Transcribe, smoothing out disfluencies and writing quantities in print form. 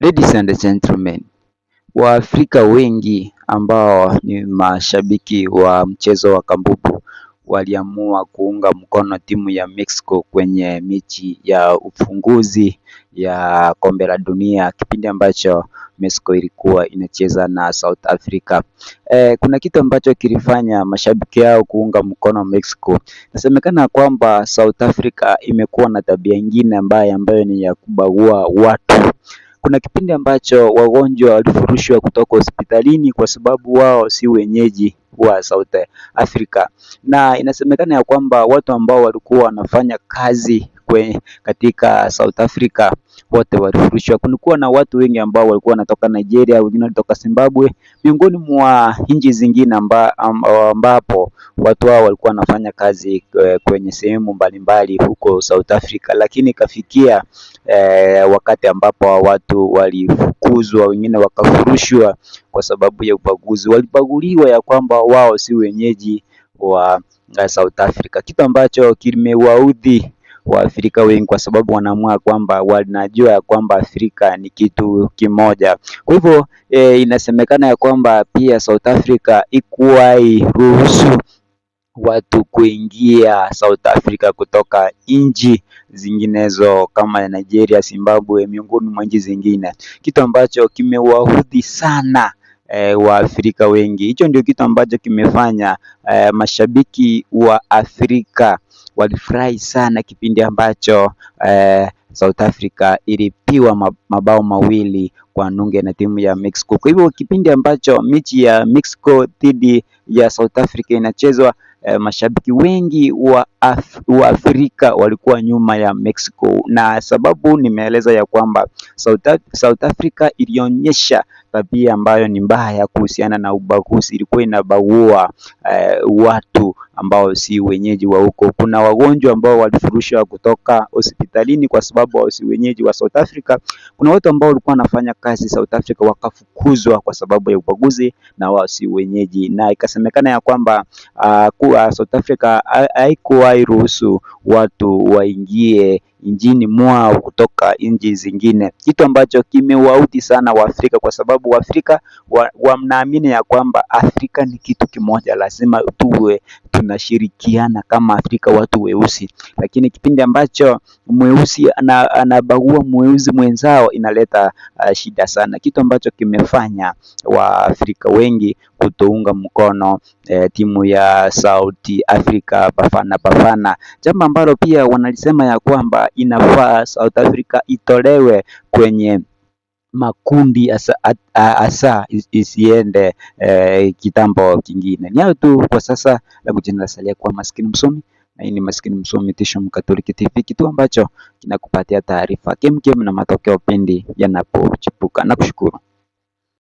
Ladies and gentlemen, Waafrika wengi ambao ni mashabiki wa mchezo wa kabumbu waliamua kuunga mkono timu ya Mexico kwenye mechi ya ufunguzi ya kombe la dunia kipindi ambacho Mexico ilikuwa inacheza na South Africa. Kuna kitu ambacho kilifanya mashabiki hao kuunga mkono Mexico. Inasemekana kwamba South Africa imekuwa na tabia ingine ambayo ni ya kubagua watu. Kuna kipindi ambacho wagonjwa walifurushwa kutoka hospitalini kwa sababu wao si wenyeji wa South Africa, na inasemekana ya kwamba watu ambao walikuwa wanafanya kazi katika South Africa wote walifurushwa. Kulikuwa na watu wengi ambao walikuwa wanatoka Nigeria, wengine walitoka Zimbabwe, miongoni mwa nchi zingine ambapo watu hao walikuwa wanafanya kazi kwenye sehemu mbalimbali huko South Africa, lakini ikafikia wakati ambapo watu walifukuzwa, wengine wakafurushwa kwa sababu ya ubaguzi. Walibaguliwa ya kwamba wao si wenyeji wa South Africa, kitu ambacho kimewaudhi Waafrika wengi kwa sababu wanaamua kwamba wanajua ya kwamba Afrika ni kitu kimoja. Kwa hivyo inasemekana ya kwamba pia South Africa ikuwahi ruhusu watu kuingia South Africa kutoka nchi zinginezo kama Nigeria, Zimbabwe, miongoni mwa nchi zingine, kitu ambacho kimewaudhi sana Waafrika wengi. Hicho ndio kitu ambacho kimefanya mashabiki wa Afrika walifurahi sana kipindi ambacho South Africa ilipiwa mabao mawili kwa nunge na timu ya Mexico. Kwa hivyo kipindi ambacho mechi ya Mexico dhidi ya South Africa inachezwa, mashabiki wengi wa Afrika walikuwa nyuma ya Mexico, na sababu nimeeleza ya kwamba South Africa ilionyesha tabia ambayo ni mbaya kuhusiana na ubaguzi. Ilikuwa inabagua watu ambao si wenyeji wa huko. Kuna wagonjwa ambao walifurushwa kutoka hospitalini kwa sababu wao si wenyeji wa South Africa. Kuna watu ambao walikuwa wanafanya kazi South Africa wakafukuzwa kwa sababu ya ubaguzi na wao si wenyeji, na ikasemekana ya kwamba kuwa South Africa haikuwahi ruhusu watu waingie nchini mwao kutoka nchi zingine, kitu ambacho kimewaudhi sana Waafrika kwa sababu Waafrika wanaamini ya kwamba Afrika ni kitu kimoja, lazima tuwe tunashirikiana kama Afrika watu weusi. Lakini kipindi ambacho mweusi anabagua mweusi mwenzao inaleta shida sana, kitu ambacho kimefanya Waafrika wengi kutounga mkono timu ya South Africa Bafana Bafana, jambo ambalo pia wanalisema ya kwamba inafaa South Africa itolewe kwenye makundi hasa isiende kitambo kingine. Ni hayo tu kwa sasa, langu jina lasalia kuwa Maskini Msomi, na hii ni Maskini Msomi Tisho Mkatoliki TV, kitu ambacho kinakupatia taarifa kemkem na matokeo pindi yanapochipuka. Nakushukuru.